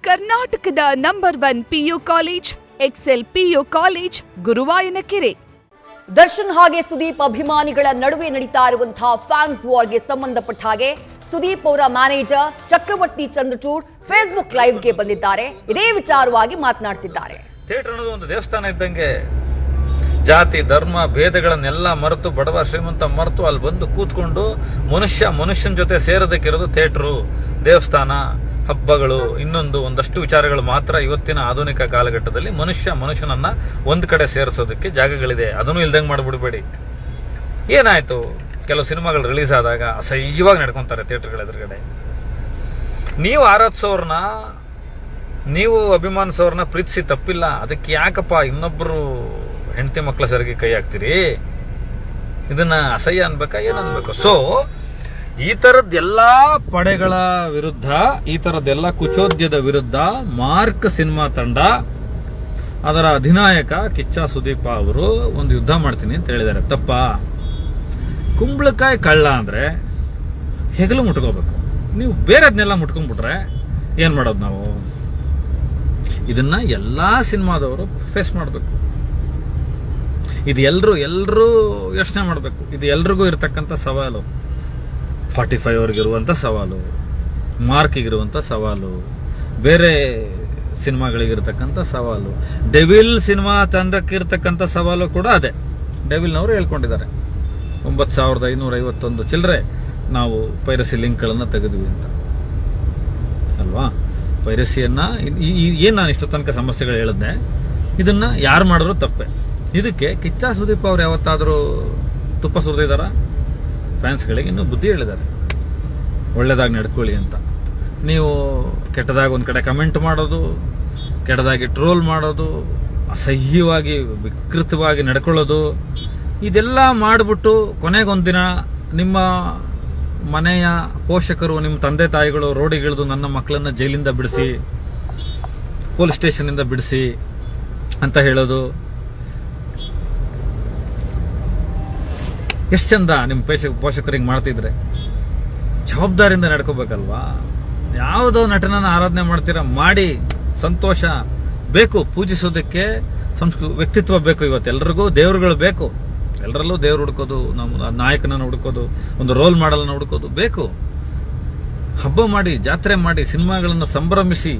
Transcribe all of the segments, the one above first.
ಕರ್ನಾಟಕದ number 1 PU college Excel PU college Guruvayanakere. Darshan ಹಾಗೆ ಸುದೀಪ್ ಅಭಿಮಾನಿಗಳ ನಡುವೆ ನಡೀತಾ ಇರುವಂತಹ ಫ್ಯಾನ್ಸ್ ವಾರ್ಗೆ ಸಂಬಂಧಪಟ್ಟ ಹಾಗೆ ಸುದೀಪ್ ಅವರ ಮ್ಯಾನೇಜರ್ ಚಕ್ರವರ್ತಿ ಚಂದ್ರಚೂಡ್ ಫೇಸ್ಬುಕ್ ಲೈವ್ಗೆ ಬಂದಿದ್ದಾರೆ. ಇದೇ ವಿಚಾರವಾಗಿ ಮಾತನಾಡ್ತಿದ್ದಾರೆ. ಥಿಯೇಟರ್ ಅನ್ನೋದು ಒಂದು ದೇವಸ್ಥಾನ ಇದ್ದಂಗೆ, ಜಾತಿ ಧರ್ಮ ಭೇದಗಳನ್ನೆಲ್ಲ ಮರೆತು, ಬಡವ ಶ್ರೀಮಂತ ಮರೆತು ಅಲ್ಲಿ ಬಂದು ಕೂತ್ಕೊಂಡು ಮನುಷ್ಯನ ಜೊತೆ ಸೇರೋದಕ್ಕಿರೋದು ಥಿಯೇಟರು, ದೇವಸ್ಥಾನ, ಹಬ್ಬಗಳು, ಒಂದಷ್ಟು ವಿಚಾರಗಳು ಮಾತ್ರ ಇವತ್ತಿನ ಆಧುನಿಕ ಕಾಲಘಟ್ಟದಲ್ಲಿ ಮನುಷ್ಯನನ್ನ ಒಂದ್ ಕಡೆ ಸೇರಿಸೋದಕ್ಕೆ ಜಾಗಗಳಿದೆ. ಅದನ್ನು ಇಲ್ದಂಗೆ ಮಾಡ್ಬಿಡ್ಬೇಡಿ. ಏನಾಯ್ತು, ಕೆಲವು ಸಿನಿಮಾಗಳು ರಿಲೀಸ್ ಆದಾಗ ಅಸಹ್ಯವಾಗಿ ನಡ್ಕೊಂತಾರೆ ಥಿಯೇಟರ್ಗಳ ಎದುರುಗಡೆ. ನೀವು ಆರಾಧಿಸೋರ್ನ, ನೀವು ಅಭಿಮಾನಿಸೋರ್ನ ಪ್ರೀತಿಸಿ ತಪ್ಪಿಲ್ಲ. ಅದಕ್ಕೆ ಯಾಕಪ್ಪ ಇನ್ನೊಬ್ರು ಹೆಂಡತಿ ಮಕ್ಕಳ ಸರಿಗೆ ಕೈ ಹಾಕ್ತೀರಿ? ಇದನ್ನ ಅಸಹ್ಯ ಅನ್ಬೇಕಾ, ಏನನ್ಬೇಕು? ಸೊ ಈ ತರದ್ದೆಲ್ಲಾ ಪಡೆಗಳ ವಿರುದ್ಧ, ಈ ತರದ್ದೆಲ್ಲ ಕುಚೋದ್ಯದ ವಿರುದ್ಧ ಮಾರ್ಕ್ ಸಿನಿಮಾ ತಂಡ, ಅದರ ಅಧಿನಾಯಕ ಕಿಚ್ಚ ಸುದೀಪ ಅವರು ಒಂದು ಯುದ್ಧ ಮಾಡ್ತೀನಿ ಅಂತ ಹೇಳಿದ್ದಾರೆ. ತಪ್ಪ? ಕುಂಬಳಕಾಯಿ ಕಳ್ಳ ಅಂದ್ರೆ ಹೆಗಲು ಮುಟ್ಕೋಬೇಕು. ನೀವು ಬೇರೆದ್ನೆಲ್ಲ ಮುಟ್ಕೊಂಡ್ಬಿಟ್ರೆ ಏನ್ ಮಾಡೋದು ನಾವು? ಇದನ್ನ ಎಲ್ಲಾ ಸಿನಿಮಾದವರು ಫೇಸ್ ಮಾಡಬೇಕು. ಇದು ಎಲ್ಲರೂ ಯೋಚನೆ ಮಾಡಬೇಕು. ಇದು ಎಲ್ರಿಗೂ ಇರತಕ್ಕಂಥ ಸವಾಲು. 45 ಅವ್ರಿಗಿರುವಂಥ ಸವಾಲು, ಮಾರ್ಕಿಗಿರುವಂಥ ಸವಾಲು, ಬೇರೆ ಸಿನಿಮಾಗಳಿಗಿರ್ತಕ್ಕಂಥ ಸವಾಲು, ಡೆವಿಲ್ ಸಿನಿಮಾ ತಂಡಕ್ಕಿರ್ತಕ್ಕಂಥ ಸವಾಲು ಕೂಡ ಅದೇ. ಡೆವಿಲ್ನವರು ಹೇಳ್ಕೊಂಡಿದ್ದಾರೆ 9551 ಚಿಲ್ಲರೆ ನಾವು ಪೈರಸಿ ಲಿಂಕ್ಗಳನ್ನು ತೆಗೆದ್ವಿ ಅಂತ ಅಲ್ವಾ? ಪೈರಸಿಯನ್ನ ಏನು ನಾನು ಇಷ್ಟು ತನಕ ಸಮಸ್ಯೆಗಳು ಹೇಳಿದ್ನೆ, ಇದನ್ನ ಯಾರು ಮಾಡಿದ್ರು ತಪ್ಪೆ. ಇದಕ್ಕೆ ಕಿಚ್ಚ ಸುದೀಪ್ ಅವ್ರು ಯಾವತ್ತಾದರೂ ತುಪ್ಪ ಸುರಿದಿದ್ದಾರ? ಫ್ಯಾನ್ಸ್ಗಳಿಗೆ ಇನ್ನೂ ಬುದ್ಧಿ ಹೇಳಿದ್ದಾರೆ, ಒಳ್ಳೇದಾಗಿ ನಡ್ಕೊಳ್ಳಿ ಅಂತ. ನೀವು ಕೆಟ್ಟದಾಗಿ ಒಂದು ಕಡೆ ಕಮೆಂಟ್ ಮಾಡೋದು, ಕೆಟ್ಟದಾಗಿ ಟ್ರೋಲ್ ಮಾಡೋದು, ಅಸಹ್ಯವಾಗಿ ವಿಕೃತವಾಗಿ ನಡ್ಕೊಳ್ಳೋದು, ಇದೆಲ್ಲ ಮಾಡಿಬಿಟ್ಟು ಕೊನೆಗೊಂದಿನ ನಿಮ್ಮ ಮನೆಯ ಪೋಷಕರು, ನಿಮ್ಮ ತಂದೆ ತಾಯಿಗಳು ರೋಡಿಗಿಳಿದು ನನ್ನ ಮಕ್ಕಳನ್ನ ಜೈಲಿಂದ ಬಿಡಿಸಿ, ಪೊಲೀಸ್ ಸ್ಟೇಷನ್ನಿಂದ ಬಿಡಿಸಿ ಅಂತ ಹೇಳೋದು ಎಷ್ಟು ಚಂದ. ನಿಮ್ಮ ಪೋಷಕರಿಗೆ ಮಾಡ್ತಿದ್ರೆ ಜವಾಬ್ದಾರಿಯಿಂದ ನಡ್ಕೋಬೇಕಲ್ವಾ? ಯಾವುದೋ ನಟನನ್ನ ಆರಾಧನೆ ಮಾಡ್ತೀರಾ, ಮಾಡಿ, ಸಂತೋಷ ಬೇಕು. ಪೂಜಿಸೋದಕ್ಕೆ ವ್ಯಕ್ತಿತ್ವ ಬೇಕು. ಇವತ್ತು ಎಲ್ರಿಗೂ ದೇವರುಗಳು ಬೇಕು. ಎಲ್ಲರಲ್ಲೂ ದೇವ್ರು ಹುಡ್ಕೋದು, ನಮ್ಮ ನಾಯಕನನ್ನು ಹುಡ್ಕೋದು, ಒಂದು ರೋಲ್ ಮಾಡಲ್ನ ಹುಡ್ಕೋದು ಬೇಕು. ಹಬ್ಬ ಮಾಡಿ, ಜಾತ್ರೆ ಮಾಡಿ, ಸಿನಿಮಾಗಳನ್ನು ಸಂಭ್ರಮಿಸಿ,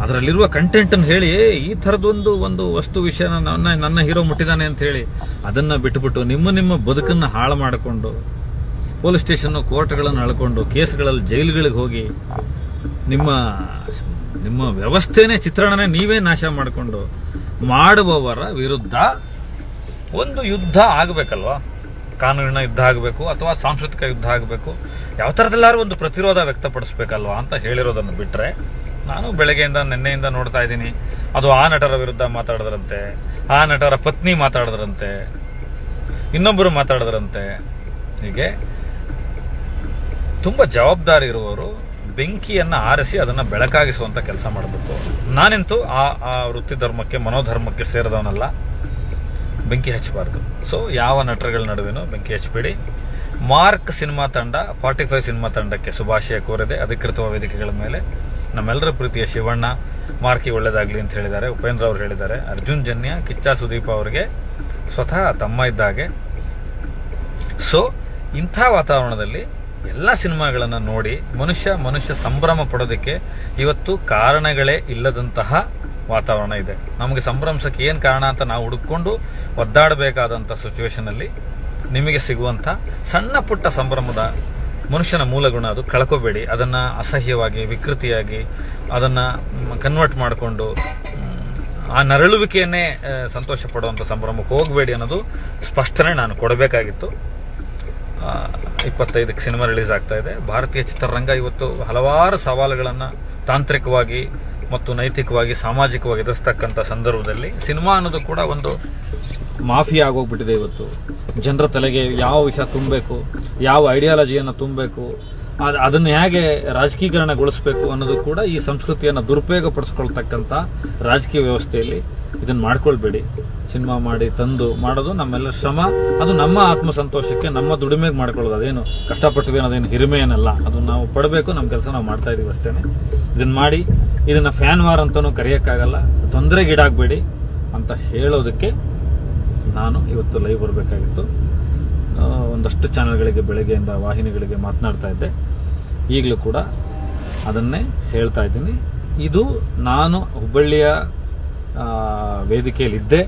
ಅದರಲ್ಲಿರುವ ಕಂಟೆಂಟ್ ಅನ್ನು ಹೇಳಿ, ಈ ಥರದೊಂದು ವಸ್ತು ವಿಷಯನ ನನ್ನ ಹೀರೋ ಮುಟ್ಟಿದಾನೆ ಅಂತ ಹೇಳಿ ಅದನ್ನ ಬಿಟ್ಟುಬಿಟ್ಟು ನಿಮ್ಮ ಬದುಕನ್ನು ಹಾಳು ಮಾಡಿಕೊಂಡು, ಪೊಲೀಸ್ ಸ್ಟೇಷನ್ ಕೋರ್ಟ್ಗಳನ್ನು ಅಳ್ಕೊಂಡು, ಕೇಸ್ಗಳಲ್ಲಿ ಜೈಲುಗಳಿಗೆ ಹೋಗಿ, ನಿಮ್ಮ ವ್ಯವಸ್ಥೆನೇ, ಚಿತ್ರಣನೇ ನೀವೇ ನಾಶ ಮಾಡಿಕೊಂಡು ಮಾಡುವವರ ವಿರುದ್ಧ ಒಂದು ಯುದ್ಧ ಆಗಬೇಕಲ್ವಾ? ಕಾನೂನಿನ ಯುದ್ಧ ಆಗಬೇಕು ಅಥವಾ ಸಾಂಸ್ಕೃತಿಕ ಯುದ್ಧ ಆಗಬೇಕು. ಯಾವ ಥರದಲ್ಲಾದ್ರೂ ಒಂದು ಪ್ರತಿರೋಧ ವ್ಯಕ್ತಪಡಿಸ್ಬೇಕಲ್ವಾ ಅಂತ ಹೇಳಿರೋದನ್ನು ಬಿಟ್ಟರೆ, ನಾನು ಬೆಳಗ್ಗೆಯಿಂದ ನಿನ್ನೆಯಿಂದ ನೋಡ್ತಾ ಇದ್ದೀನಿ, ಅದು ಆ ನಟರ ವಿರುದ್ಧ ಮಾತಾಡಿದ್ರಂತೆ, ಆ ನಟರ ಪತ್ನಿ ಮಾತಾಡಿದ್ರಂತೆ, ಇನ್ನೊಬ್ಬರು ಮಾತಾಡಿದ್ರಂತೆ. ಹೀಗೆ ತುಂಬ ಜವಾಬ್ದಾರಿ ಇರುವವರು ಬೆಂಕಿಯನ್ನು ಆರಿಸಿ ಅದನ್ನು ಬೆಳಕಾಗಿಸುವಂಥ ಕೆಲಸ ಮಾಡಬೇಕು. ನಾನಂತೂ ಆ ವೃತ್ತಿ ಧರ್ಮಕ್ಕೆ, ಮನೋಧರ್ಮಕ್ಕೆ ಸೇರಿದವನಲ್ಲ. ಬೆಂಕಿ ಹಚ್ಚಬಾರ್ದು. ಸೊ ಯಾವ ನಟರುಗಳ ನಡುವೆನೂ ಬೆಂಕಿ ಹಚ್ಚಬೇಡಿ. ಮಾರ್ಕ್ ಸಿನಿಮಾ ತಂಡ 45 ಸಿನಿಮಾ ತಂಡಕ್ಕೆ ಶುಭಾಶಯ ಕೋರಿದೆ ಅಧಿಕೃತ ವೇದಿಕೆಗಳ ಮೇಲೆ. ನಮ್ಮೆಲ್ಲರ ಪ್ರೀತಿಯ ಶಿವಣ್ಣ ಮಾರ್ಕಿ ಒಳ್ಳೇದಾಗ್ಲಿ ಅಂತ ಹೇಳಿದ್ದಾರೆ. ಉಪೇಂದ್ರ ಅವರು ಹೇಳಿದ್ದಾರೆ. ಅರ್ಜುನ್ ಜನ್ಯ ಕಿಚ್ಚ ಸುದೀಪ್ ಅವರಿಗೆ ಸ್ವತಃ ತಮ್ಮ ಇದ್ದಾಗೆ. ಸೊ ಇಂಥ ವಾತಾವರಣದಲ್ಲಿ ಎಲ್ಲ ಸಿನಿಮಾಗಳನ್ನು ನೋಡಿ ಮನುಷ್ಯ ಸಂಭ್ರಮ ಪಡೋದಕ್ಕೆ ಇವತ್ತು ಕಾರಣಗಳೇ ಇಲ್ಲದಂತಹ ವಾತಾವರಣ ಇದೆ. ನಮಗೆ ಸಂಭ್ರಮಿಸಕ್ಕೆ ಏನು ಕಾರಣ ಅಂತ ನಾವು ಹುಡುಕೊಂಡು ಒದ್ದಾಡಬೇಕಾದಂಥ ಸಿಚುವೇಶನ್ ಅಲ್ಲಿ ನಿಮಗೆ ಸಿಗುವಂಥ ಸಣ್ಣ ಪುಟ್ಟ ಸಂಭ್ರಮದ ಮನುಷ್ಯನ ಮೂಲಗುಣ ಅದು ಕಳ್ಕೋಬೇಡಿ. ಅದನ್ನ ಅಸಹ್ಯವಾಗಿ, ವಿಕೃತಿಯಾಗಿ ಅದನ್ನ ಕನ್ವರ್ಟ್ ಮಾಡಿಕೊಂಡು ಆ ನರಳುವಿಕೆಯನ್ನೇ ಸಂತೋಷ ಪಡುವಂಥ ಸಂಭ್ರಮಕ್ಕೆ ಹೋಗಬೇಡಿ ಅನ್ನೋದು ಸ್ಪಷ್ಟನೆ ನಾನು ಕೊಡಬೇಕಾಗಿತ್ತು. 25ಕ್ಕೆ ಸಿನಿಮಾ ರಿಲೀಸ್ ಆಗ್ತಾ ಇದೆ. ಭಾರತೀಯ ಚಿತ್ರರಂಗ ಇವತ್ತು ಹಲವಾರು ಸವಾಲುಗಳನ್ನು ತಾಂತ್ರಿಕವಾಗಿ ಮತ್ತು ನೈತಿಕವಾಗಿ, ಸಾಮಾಜಿಕವಾಗಿ ಎದುರಿಸ್ತಕ್ಕಂಥ ಸಂದರ್ಭದಲ್ಲಿ ಸಿನಿಮಾ ಅನ್ನೋದು ಕೂಡ ಒಂದು ಮಾಫಿಯಾ ಆಗೋಗ್ಬಿಟ್ಟಿದೆ. ಇವತ್ತು ಜನರ ತಲೆಗೆ ಯಾವ ವಿಷಯ ತುಂಬಬೇಕು, ಯಾವ ಐಡಿಯಾಲಜಿಯನ್ನು ತುಂಬಬೇಕು, ಅದನ್ನು ಹೇಗೆ ರಾಜಕೀಕರಣಗೊಳಿಸಬೇಕು ಅನ್ನೋದು ಕೂಡ ಈ ಸಂಸ್ಕೃತಿಯನ್ನು ದುರುಪಯೋಗ ಪಡಿಸ್ಕೊಳ್ತಕ್ಕಂಥ ರಾಜಕೀಯ ವ್ಯವಸ್ಥೆಯಲ್ಲಿ ಇದನ್ನು ಮಾಡ್ಕೊಳ್ಬೇಡಿ. ಸಿನಿಮಾ ಮಾಡಿ ತಂದು ಮಾಡೋದು ನಮ್ಮೆಲ್ಲ ಶ್ರಮ. ಅದು ನಮ್ಮ ಆತ್ಮಸಂತೋಷಕ್ಕೆ, ನಮ್ಮ ದುಡಿಮೆಗೆ ಮಾಡ್ಕೊಳ್ಳೋದು. ಅದೇನು ಕಷ್ಟಪಟ್ಟಿವಿ ಅನ್ನೋದೇನು ಹಿರಿಮೆ ಏನಲ್ಲ. ಅದು ನಾವು ಪಡಬೇಕು. ನಮ್ಮ ಕೆಲಸ ನಾವು ಮಾಡ್ತಾ ಇದೀವಿ ಅಷ್ಟೇ. ಇದನ್ನು ಮಾಡಿ ಇದನ್ನು ಫ್ಯಾನ್ ವಾರ್ ಅಂತಲೂ ಕರೆಯೋಕ್ಕಾಗಲ್ಲ, ತೊಂದರೆಗೀಡಾಗಬೇಡಿ ಅಂತ ಹೇಳೋದಕ್ಕೆ ನಾನು ಇವತ್ತು ಲೈವ್ ಬರಬೇಕಾಗಿತ್ತು. ಒಂದಷ್ಟು ಚಾನಲ್ಗಳಿಗೆ ಬೆಳಗ್ಗೆಯಿಂದ ವಾಹಿನಿಗಳಿಗೆ ಮಾತನಾಡ್ತಾ ಇದ್ದೆ. ಈಗಲೂ ಕೂಡ ಅದನ್ನೇ ಹೇಳ್ತಾ ಇದ್ದೀನಿ. ಇದು ನಾನು ಹುಬ್ಬಳ್ಳಿಯ ವೇದಿಕೆಯಲ್ಲಿದ್ದೆ,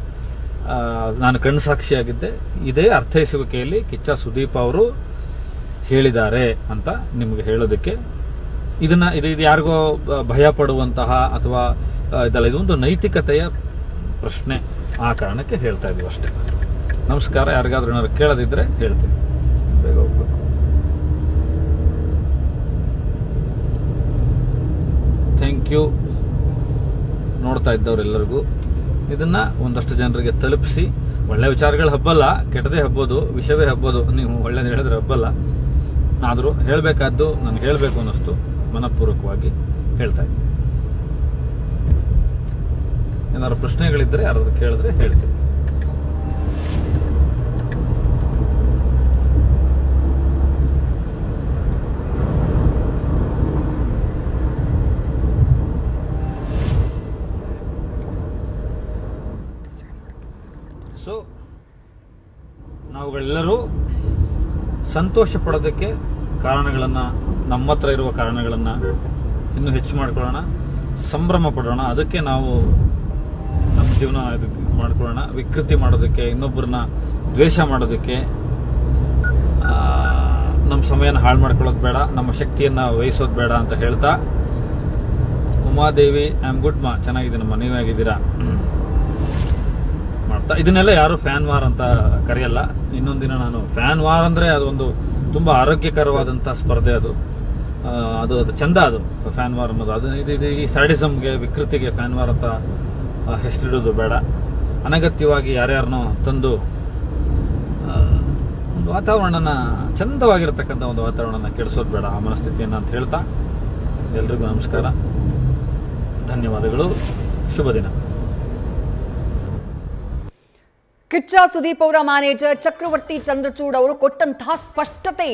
ನಾನು ಕಣ್ಸಾಕ್ಷಿಯಾಗಿದ್ದೆ. ಇದೇ ಅರ್ಥೈಸುವಿಕೆಯಲ್ಲಿ ಕಿಚ್ಚ ಸುದೀಪ್ ಅವರು ಹೇಳಿದ್ದಾರೆ ಅಂತ ನಿಮಗೆ ಹೇಳೋದಕ್ಕೆ. ಇದು ಯಾರಿಗೋ ಭಯ ಪಡುವಂತಹ ಅಥವಾ ಇದಲ್ಲ, ಇದೊಂದು ನೈತಿಕತೆಯ ಪ್ರಶ್ನೆ. ಆ ಕಾರಣಕ್ಕೆ ಹೇಳ್ತಾ ಇದ್ದೀವಿ ಅಷ್ಟೇ. ನಮಸ್ಕಾರ. ಯಾರಿಗಾದ್ರೂ ಏನಾದ್ರು ಕೇಳದಿದ್ರೆ ಹೇಳ್ತೀನಿ. ಬೇಗ ಹೋಗ್ಬೇಕು. Thank you. ನೋಡ್ತಾ ಇದ್ದವರೆಲ್ಲರಿಗೂ ಇದನ್ನ ಒಂದಷ್ಟು ಜನರಿಗೆ ತಲುಪಿಸಿ. ಒಳ್ಳೆ ವಿಚಾರಗಳು ಹಬ್ಬಲ್ಲ, ಕೆಟ್ಟದೇ ಹಬ್ಬೋದು, ವಿಷಯವೇ ಹಬ್ಬೋದು. ನೀವು ಒಳ್ಳೇದು ಹೇಳಿದ್ರೆ ಹಬ್ಬಲ್ಲ. ಆದರೂ ಹೇಳಬೇಕಾದ್ದು ನನಗೆ ಹೇಳಬೇಕು ಅನ್ನಿಸ್ತು, ಮನಪೂರ್ವಕವಾಗಿ ಹೇಳ್ತಾ ಇದ್ದೀನಿ. ಏನಾದ್ರು ಪ್ರಶ್ನೆಗಳಿದ್ರೆ ಯಾರಾದ್ರೂ ಕೇಳಿದ್ರೆ ಹೇಳ್ತೀನಿ. ಸೊ ನಾವುಗಳೆಲ್ಲರೂ ಸಂತೋಷ ಪಡೋದಕ್ಕೆ ಕಾರಣಗಳನ್ನು, ನಮ್ಮ ಹತ್ರ ಇರುವ ಕಾರಣಗಳನ್ನು ಇನ್ನೂ ಹೆಚ್ಚು ಮಾಡ್ಕೊಳ್ಳೋಣ, ಸಂಭ್ರಮ ಪಡೋಣ. ಅದಕ್ಕೆ ನಾವು ನಮ್ಮ ಜೀವನ ಮಾಡ್ಕೊಳ್ಳೋಣ. ವಿಕೃತಿ ಮಾಡೋದಕ್ಕೆ, ಇನ್ನೊಬ್ಬರನ್ನ ದ್ವೇಷ ಮಾಡೋದಕ್ಕೆ ನಮ್ಮ ಸಮಯನ ಹಾಳು ಮಾಡ್ಕೊಳ್ಳೋದು ಬೇಡ, ನಮ್ಮ ಶಕ್ತಿಯನ್ನು ವಹಿಸೋದು ಬೇಡ ಅಂತ ಹೇಳ್ತಾ, ಉಮಾದೇವಿ ಐ ಆಮ್ ಗುಡ್ ಮಾ, ಚೆನ್ನಾಗಿದ್ದೀನಮ್ಮ, ನೀವಾಗಿದ್ದೀರಾ ಮಾಡ್ತಾ. ಇದನ್ನೆಲ್ಲ ಯಾರು ಫ್ಯಾನ್ ವಾರ್ ಅಂತ ಕರೆಯಲ್ಲ. ಇನ್ನೊಂದಿನ ನಾನು ಫ್ಯಾನ್ ವಾರ್ ಅಂದರೆ ಅದೊಂದು ತುಂಬ ಆರೋಗ್ಯಕರವಾದಂಥ ಸ್ಪರ್ಧೆ. ಅದು ಚಂದ. ಅದು ಫ್ಯಾನ್ ವಾರ್ ಅನ್ನೋದು ಇದು ಈ ಸ್ಯಾಡಿಸಮ್ಗೆ, ವಿಕೃತಿಗೆ ಫ್ಯಾನ್ ವಾರ್ ಅಂತ ಹೆಸರಿಡೋದು ಬೇಡ. ಅನಗತ್ಯವಾಗಿ ಯಾರ್ಯಾರನ್ನೋ ತಂದು ಒಂದು ವಾತಾವರಣನ, ಚಂದವಾಗಿರತಕ್ಕಂಥ ಒಂದು ವಾತಾವರಣನ ಕೆಡಿಸೋದು ಬೇಡ, ಆ ಮನಸ್ಥಿತಿಯನ್ನು ಅಂತ ಹೇಳ್ತಾ ಎಲ್ರಿಗೂ ನಮಸ್ಕಾರ, ಧನ್ಯವಾದಗಳು, ಶುಭ ದಿನ. ಕಿಚ್ಚ ಸುದೀಪ್ ಅವರ ಮ್ಯಾನೇಜರ್ ಚಕ್ರವರ್ತಿ ಚಂದ್ರಚೂಡ್ ಅವರು ಕೊಟ್ಟಂತಹ ಸ್ಪಷ್ಟನೆ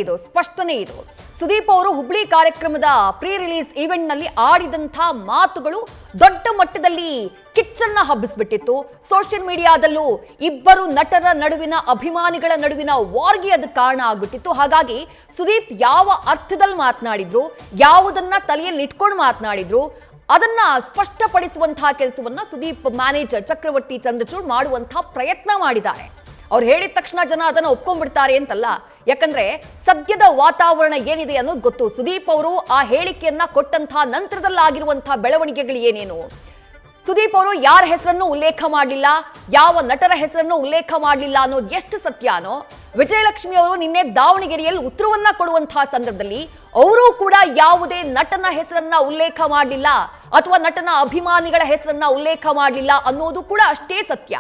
ಇದು. ಸುದೀಪ್ ಅವರು ಹುಬ್ಳಿ ಕಾರ್ಯಕ್ರಮದ ಪ್ರೀ ರಿಲೀಸ್ ಈವೆಂಟ್ ನಲ್ಲಿ ಆಡಿದಂತಹ ಮಾತುಗಳು ದೊಡ್ಡ ಮಟ್ಟದಲ್ಲಿ ಕಿಚ್ಚನ್ನ ಹಬ್ಬಿಸ್ಬಿಟ್ಟಿತ್ತು. ಸೋಷಿಯಲ್ ಮೀಡಿಯಾದಲ್ಲೂ ಇಬ್ಬರು ನಟರ ನಡುವಿನ, ಅಭಿಮಾನಿಗಳ ನಡುವಿನ ವಾರ್ಗೆ ಅದು ಕಾರಣ ಆಗ್ಬಿಟ್ಟಿತ್ತು. ಹಾಗಾಗಿ ಸುದೀಪ್ ಯಾವ ಅರ್ಥದಲ್ಲಿ ಮಾತನಾಡಿದ್ರು, ಯಾವುದನ್ನ ತಲೆಯಲ್ಲಿ ಇಟ್ಕೊಂಡು ಮಾತನಾಡಿದ್ರು, ಅದನ್ನ ಸ್ಪಷ್ಟಪಡಿಸುವಂತಹ ಕೆಲಸವನ್ನ ಸುದೀಪ್ ಮ್ಯಾನೇಜರ್ ಚಕ್ರವರ್ತಿ ಚಂದ್ರಚೂಡ್ ಮಾಡುವಂತಹ ಪ್ರಯತ್ನ ಮಾಡಿದ್ದಾರೆ. ಅವ್ರು ಹೇಳಿದ ತಕ್ಷಣ ಜನ ಅದನ್ನ ಒಪ್ಕೊಂಡ್ಬಿಡ್ತಾರೆ ಅಂತಲ್ಲ. ಯಾಕಂದ್ರೆ ಸದ್ಯದ ವಾತಾವರಣ ಏನಿದೆ ಅನ್ನೋದು ಗೊತ್ತು. ಸುದೀಪ್ ಅವರು ಆ ಹೇಳಿಕೆಯನ್ನ ಕೊಟ್ಟಂತಹ ನಂತರದಲ್ಲಾಗಿರುವಂತಹ ಬೆಳವಣಿಗೆಗಳು ಏನೇನು, ಸುದೀಪ್ ಅವರು ಯಾರ ಹೆಸರನ್ನು ಉಲ್ಲೇಖ ಮಾಡಲಿಲ್ಲ, ಯಾವ ನಟರ ಹೆಸರನ್ನು ಉಲ್ಲೇಖ ಮಾಡಲಿಲ್ಲ ಅನ್ನೋದು ಎಷ್ಟು ಸತ್ಯನೋ, ವಿಜಯಲಕ್ಷ್ಮಿ ಅವರು ನಿನ್ನೆ ದಾವಣಗೆರೆಯಲ್ಲಿ ಉತ್ತರವನ್ನ ಕೊಡುವಂತಹ ಸಂದರ್ಭದಲ್ಲಿ ಅವರು ಕೂಡ ಯಾವುದೇ ನಟನ ಹೆಸರನ್ನ ಉಲ್ಲೇಖ ಮಾಡಲಿಲ್ಲ ಅಥವಾ ನಟನ ಅಭಿಮಾನಿಗಳ ಹೆಸರನ್ನ ಉಲ್ಲೇಖ ಮಾಡಲಿಲ್ಲ ಅನ್ನೋದು ಕೂಡ ಅಷ್ಟೇ ಸತ್ಯ.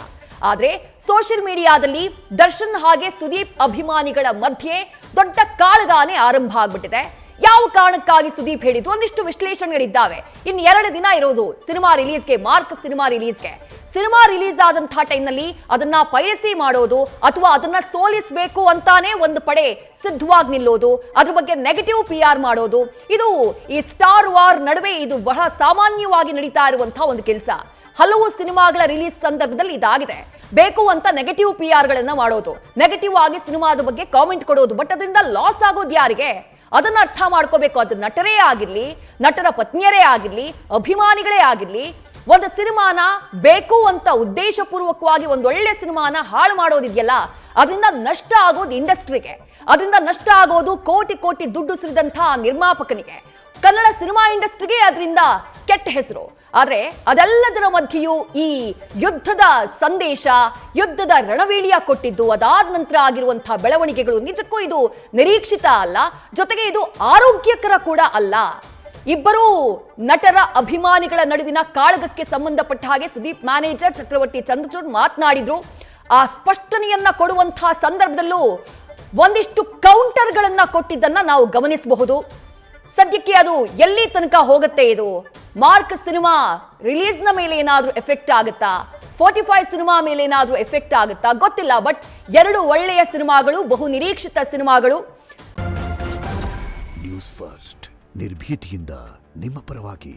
ಆದ್ರೆ ಸೋಷಿಯಲ್ ಮೀಡಿಯಾದಲ್ಲಿ ದರ್ಶನ್ ಹಾಗೆ ಸುದೀಪ್ ಅಭಿಮಾನಿಗಳ ಮಧ್ಯೆ ದೊಡ್ಡ ಕಾಳಗಾನೆ ಆರಂಭ ಆಗ್ಬಿಟ್ಟಿದೆ. ಯಾವ ಕಾರಣಕ್ಕಾಗಿ ಸುದೀಪ್ ಹೇಳಿದ್ರು, ಒಂದಿಷ್ಟು ವಿಶ್ಲೇಷಣೆಗಳಿದ್ದಾವೆ. ಇನ್ನು 2 ದಿನ ಇರೋದು ಸಿನಿಮಾ ರಿಲೀಸ್ಗೆ, ಮಾರ್ಕ್ ಸಿನಿಮಾ ರಿಲೀಸ್ಗೆ. ಸಿನಿಮಾ ರಿಲೀಸ್ ಆದಂತಹ ಟೈಮ್ನಲ್ಲಿ ಅದನ್ನ ಪೈರಸಿ ಮಾಡೋದು ಅಥವಾ ಅದನ್ನ ಸೋಲಿಸಬೇಕು ಅಂತಾನೆ ಒಂದು ಪಡೆ ಸಿದ್ಧವಾಗಿ ನಿಲ್ಲೋದು, ಅದ್ರ ಬಗ್ಗೆ ನೆಗೆಟಿವ್ PR ಮಾಡೋದು, ಇದು ಈ ಸ್ಟಾರ್ ವಾರ್ ನಡುವೆ ಇದು ಬಹಳ ಸಾಮಾನ್ಯವಾಗಿ ನಡೀತಾ ಇರುವಂತಹ ಒಂದು ಕೆಲಸ. ಹಲವು ಸಿನಿಮಾಗಳ ರಿಲೀಸ್ ಸಂದರ್ಭದಲ್ಲಿ ಇದಾಗಿದೆ. ಬೇಕು ಅಂತ ನೆಗೆಟಿವ್ PR ಗಳನ್ನ ಮಾಡೋದು, ನೆಗೆಟಿವ್ ಆಗಿ ಸಿನಿಮಾದ ಬಗ್ಗೆ ಕಾಮೆಂಟ್ ಕೊಡೋದು. ಬಟ್ ಅದರಿಂದ ಲಾಸ್ ಆಗೋದು ಯಾರಿಗೆ? ಅದನ್ನ ಅರ್ಥ ಮಾಡ್ಕೋಬೇಕು. ಅದು ನಟರೇ ಆಗಿರ್ಲಿ, ನಟರ ಪತ್ನಿಯರೇ ಆಗಿರ್ಲಿ, ಅಭಿಮಾನಿಗಳೇ ಆಗಿರ್ಲಿ, ಒಂದು ಸಿನಿಮಾನ ಬೇಕು ಅಂತ ಉದ್ದೇಶಪೂರ್ವಕವಾಗಿ ಒಂದು ಒಳ್ಳೆ ಸಿನಿಮಾನ ಹಾಳು ಮಾಡೋದಿದೆಯಲ್ಲ, ಅದರಿಂದ ನಷ್ಟ ಆಗೋದು ಇಂಡಸ್ಟ್ರಿಗೆ, ಅದರಿಂದ ನಷ್ಟ ಆಗೋದು ಕೋಟಿ ಕೋಟಿ ದುಡ್ಡು ಸುರಿದಂತಹ ನಿರ್ಮಾಪಕನಿಗೆ, ಕನ್ನಡ ಸಿನಿಮಾ ಇಂಡಸ್ಟ್ರಿಗೆ ಅದರಿಂದ ಕೆಟ್ಟ ಹೆಸರು. ಆದ್ರೆ ಅದೆಲ್ಲದರ ಮಧ್ಯೆಯೂ ಈ ಯುದ್ಧದ ಸಂದೇಶ, ಯುದ್ಧದ ರಣವೀಳಿಯ ಕೊಟ್ಟಿದ್ದು, ಅದಾದ ನಂತರ ಆಗಿರುವಂತಹ ಬೆಳವಣಿಗೆಗಳು ನಿಜಕ್ಕೂ ಇದು ನಿರೀಕ್ಷಿತ ಅಲ್ಲ, ಜೊತೆಗೆ ಇದು ಆರೋಗ್ಯಕರ ಕೂಡ ಅಲ್ಲ. ಇಬ್ಬರು ನಟರ ಅಭಿಮಾನಿಗಳ ನಡುವಿನ ಕಾಳಗಕ್ಕೆ ಸಂಬಂಧಪಟ್ಟ ಹಾಗೆ ಸುದೀಪ್ ಮ್ಯಾನೇಜರ್ ಚಕ್ರವರ್ತಿ ಚಂದ್ರಚೂಡ್ ಮಾತನಾಡಿದ್ರು. ಆ ಸ್ಪಷ್ಟನೆಯನ್ನ ಕೊಡುವಂತಹ ಸಂದರ್ಭದಲ್ಲೂ ಒಂದಿಷ್ಟು ಕೌಂಟರ್ಗಳನ್ನ ಕೊಟ್ಟಿದ್ದನ್ನ ನಾವು ಗಮನಿಸಬಹುದು. ಸದ್ಯಕ್ಕೆ ಅದು ಎಲ್ಲಿ ತನಕ ಹೋಗುತ್ತೆ, ಇದು ಮಾರ್ಕ್ ಸಿನಿಮಾ ರಿಲೀಸ್ನ ಮೇಲೆ ಏನಾದ್ರೂ ಎಫೆಕ್ಟ್ ಆಗುತ್ತಾ, 45 ಸಿನಿಮಾ ಮೇಲೆ ಏನಾದ್ರೂ ಎಫೆಕ್ಟ್ ಆಗುತ್ತಾ ಗೊತ್ತಿಲ್ಲ. ಬಟ್ 2 ಒಳ್ಳೆಯ ಸಿನಿಮಾಗಳು, ಬಹು ನಿರೀಕ್ಷಿತ ಸಿನಿಮಾಗಳು. ನ್ಯೂಸ್ ಫಸ್ಟ್ ನಿರ್ಭೀತಿಯಿಂದ ನಿಮ್ಮ ಪರವಾಗಿ.